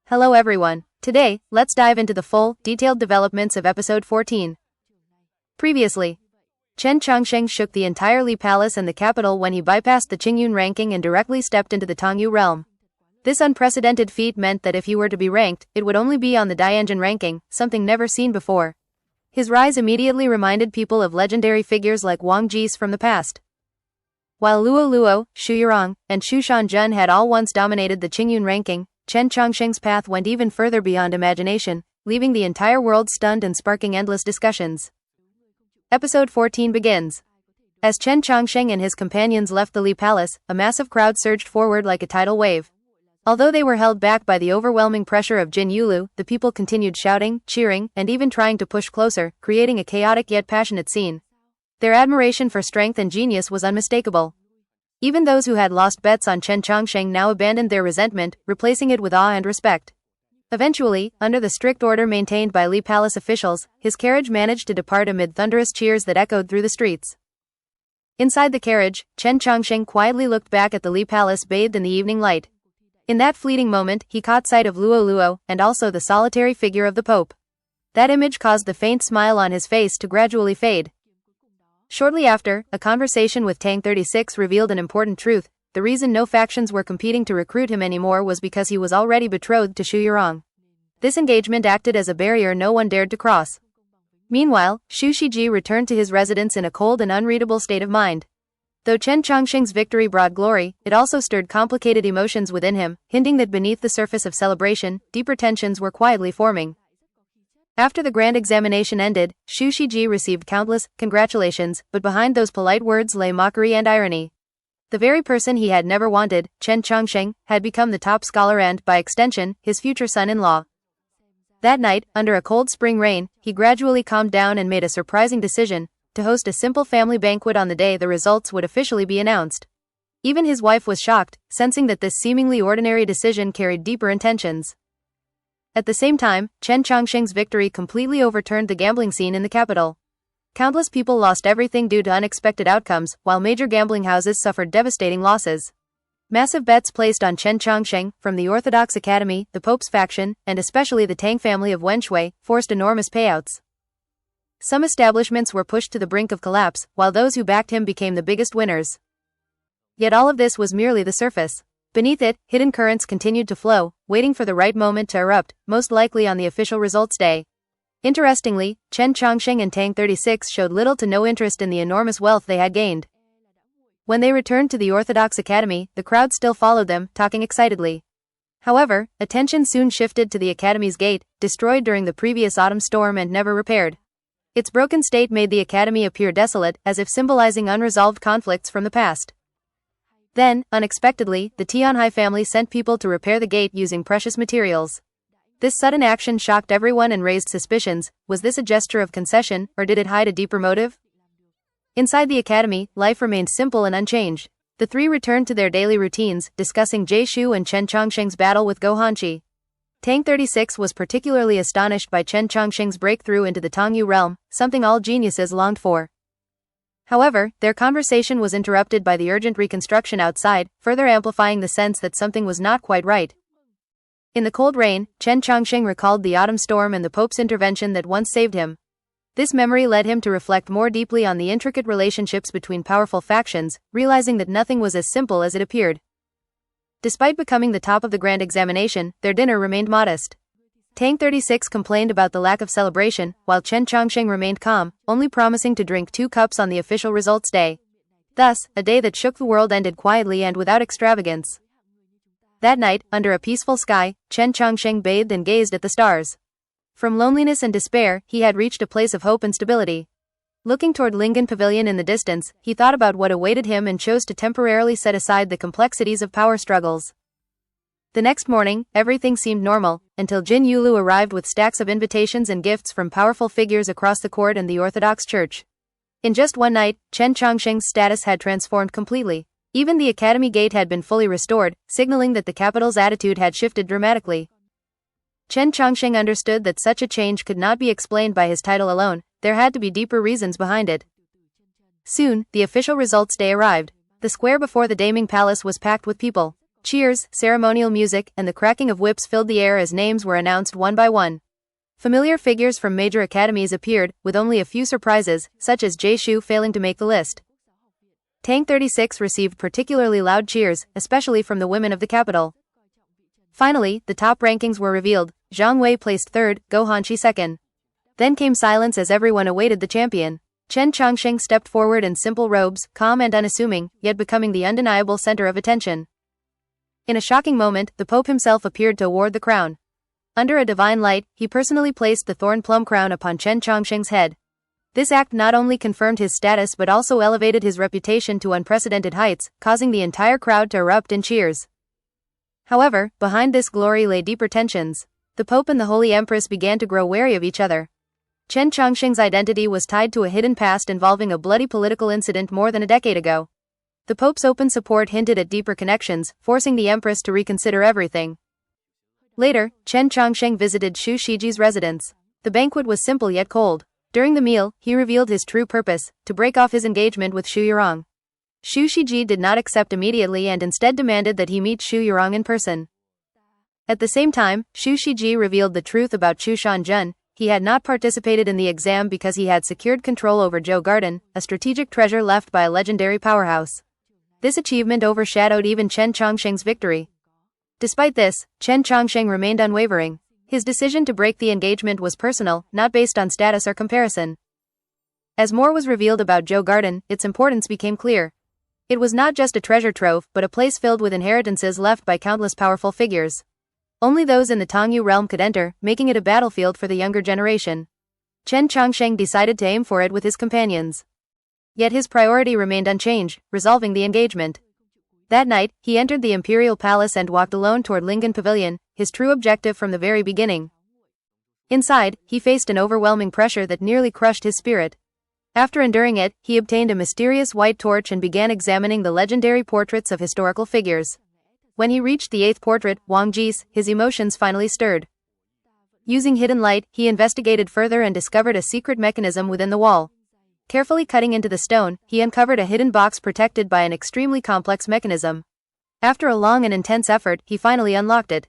Hello everyone. Today, let's dive into the full, detailed developments of episode 14. Previously, Chen Chongsheng shook the entire Li Palace and the capital when he bypassed the Qingyun ranking and directly stepped into the Tongyu realm. This unprecedented feat meant that if he were to be ranked, it would only be on the Dianjin ranking, something never seen before. His rise immediately reminded people of legendary figures like Wang Jis from the past. While Luo Luo, Xu Yurong, and Xu Shanjun had all once dominated the Qingyun ranking, Chen Chongsheng's path went even further beyond imagination, leaving the entire world stunned and sparking endless discussions. Episode 14 begins. As Chen Chongsheng and his companions left the Li Palace, a massive crowd surged forward like a tidal wave. Although they were held back by the overwhelming pressure of Jin Yulu, the people continued shouting, cheering, and even trying to push closer, creating a chaotic yet passionate scene. Their admiration for strength and genius was unmistakable. Even those who had lost bets on Chen Chongsheng now abandoned their resentment, replacing it with awe and respect. Eventually, under the strict order maintained by Li Palace officials, his carriage managed to depart amid thunderous cheers that echoed through the streets. Inside the carriage, Chen Chongsheng quietly looked back at the Li Palace bathed in the evening light. In that fleeting moment, he caught sight of Luo Luo, and also the solitary figure of the Pope. That image caused the faint smile on his face to gradually fade. Shortly after, a conversation with Tang 36 revealed an important truth. The reason no factions were competing to recruit him anymore was because he was already betrothed to Xu Yurong. This engagement acted as a barrier no one dared to cross. Meanwhile, Xu Shiji returned to his residence in a cold and unreadable state of mind. Though Chen Chongsheng's victory brought glory, it also stirred complicated emotions within him, hinting that beneath the surface of celebration, deeper tensions were quietly forming. After the grand examination ended, Xu Shiji received countless congratulations, but behind those polite words lay mockery and irony. The very person he had never wanted, Chen Chongsheng, had become the top scholar and, by extension, his future son-in-law. That night, under a cold spring rain, he gradually calmed down and made a surprising decision, to host a simple family banquet on the day the results would officially be announced. Even his wife was shocked, sensing that this seemingly ordinary decision carried deeper intentions. At the same time, Chen Chongsheng's victory completely overturned the gambling scene in the capital. Countless people lost everything due to unexpected outcomes, while major gambling houses suffered devastating losses. Massive bets placed on Chen Chongsheng, from the Orthodox Academy, the Pope's faction, and especially the Tang family of Wenshui, forced enormous payouts. Some establishments were pushed to the brink of collapse, while those who backed him became the biggest winners. Yet all of this was merely the surface. Beneath it, hidden currents continued to flow, waiting for the right moment to erupt, most likely on the official results day. Interestingly, Chen Chongsheng and Tang 36 showed little to no interest in the enormous wealth they had gained. When they returned to the Orthodox Academy, the crowd still followed them, talking excitedly. However, attention soon shifted to the Academy's gate, destroyed during the previous autumn storm and never repaired. Its broken state made the Academy appear desolate, as if symbolizing unresolved conflicts from the past. Then, unexpectedly, the Tianhai family sent people to repair the gate using precious materials. This sudden action shocked everyone and raised suspicions. Was this a gesture of concession, or did it hide a deeper motive? Inside the academy, life remained simple and unchanged. The three returned to their daily routines, discussing Jie Shu and Chen Chongsheng's battle with Go Hanqi. Tang 36 was particularly astonished by Chen Chongsheng's breakthrough into the Tongyu realm, something all geniuses longed for. However, their conversation was interrupted by the urgent reconstruction outside, further amplifying the sense that something was not quite right. In the cold rain, Chen Chongsheng recalled the autumn storm and the Pope's intervention that once saved him. This memory led him to reflect more deeply on the intricate relationships between powerful factions, realizing that nothing was as simple as it appeared. Despite becoming the top of the grand examination, their dinner remained modest. Tang 36 complained about the lack of celebration, while Chen Chongsheng remained calm, only promising to drink 2 cups on the official results day. Thus, a day that shook the world ended quietly and without extravagance. That night, under a peaceful sky, Chen Chongsheng bathed and gazed at the stars. From loneliness and despair, he had reached a place of hope and stability. Looking toward Lingen Pavilion in the distance, he thought about what awaited him and chose to temporarily set aside the complexities of power struggles. The next morning, everything seemed normal, until Jin Yulu arrived with stacks of invitations and gifts from powerful figures across the court and the Orthodox Church. In just one night, Chen Chongsheng's status had transformed completely. Even the academy gate had been fully restored, signaling that the capital's attitude had shifted dramatically. Chen Chongsheng understood that such a change could not be explained by his title alone. There had to be deeper reasons behind it. Soon, the official results day arrived. The square before the Daming Palace was packed with people. Cheers, ceremonial music, and the cracking of whips filled the air as names were announced one by one. Familiar figures from major academies appeared, with only a few surprises, such as Jay Shu failing to make the list. Tang 36 received particularly loud cheers, especially from the women of the capital. Finally, the top rankings were revealed. Zhang Wei placed third, Go Hanqi second. Then came silence as everyone awaited the champion. Chen Chongqing stepped forward in simple robes, calm and unassuming, yet becoming the undeniable center of attention. In a shocking moment, the Pope himself appeared to award the crown. Under a divine light, he personally placed the thorn plum crown upon Chen Chongqing's head. This act not only confirmed his status but also elevated his reputation to unprecedented heights, causing the entire crowd to erupt in cheers. However, behind this glory lay deeper tensions. The Pope and the Holy Empress began to grow wary of each other. Chen Chongqing's identity was tied to a hidden past involving a bloody political incident more than a decade ago. The Pope's open support hinted at deeper connections, forcing the Empress to reconsider everything. Later, Chen Chongqing visited Xu Shiji's residence. The banquet was simple yet cold. During the meal, he revealed his true purpose, to break off his engagement with Xu Yurong. Xu Shiji did not accept immediately and instead demanded that he meet Xu Yurong in person. At the same time, Xu Shiji revealed the truth about Chu Shanjun. He had not participated in the exam because he had secured control over Zhou Garden, a strategic treasure left by a legendary powerhouse. This achievement overshadowed even Chen Chongqing's victory. Despite this, Chen Chongqing remained unwavering. His decision to break the engagement was personal, not based on status or comparison. As more was revealed about Zhou Garden, its importance became clear. It was not just a treasure trove, but a place filled with inheritances left by countless powerful figures. Only those in the Tongyu realm could enter, making it a battlefield for the younger generation. Chen Chongqing decided to aim for it with his companions. Yet his priority remained unchanged, resolving the engagement. That night, he entered the imperial palace and walked alone toward Lingan Pavilion, his true objective from the very beginning. Inside, he faced an overwhelming pressure that nearly crushed his spirit. After enduring it, he obtained a mysterious white torch and began examining the legendary portraits of historical figures. When he reached the 8th portrait, Wang Ji's, his emotions finally stirred. Using hidden light, he investigated further and discovered a secret mechanism within the wall. Carefully cutting into the stone, he uncovered a hidden box protected by an extremely complex mechanism. After a long and intense effort, he finally unlocked it.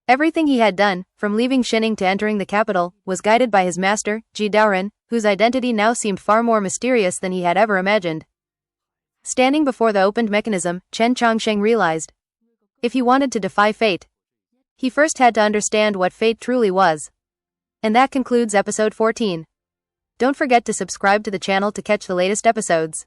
Everything he had done, from leaving Xining to entering the capital, was guided by his master, Ji Daoren, whose identity now seemed far more mysterious than he had ever imagined. Standing before the opened mechanism, Chen Chongqing realized, if he wanted to defy fate, he first had to understand what fate truly was. And that concludes episode 14. Don't forget to subscribe to the channel to catch the latest episodes.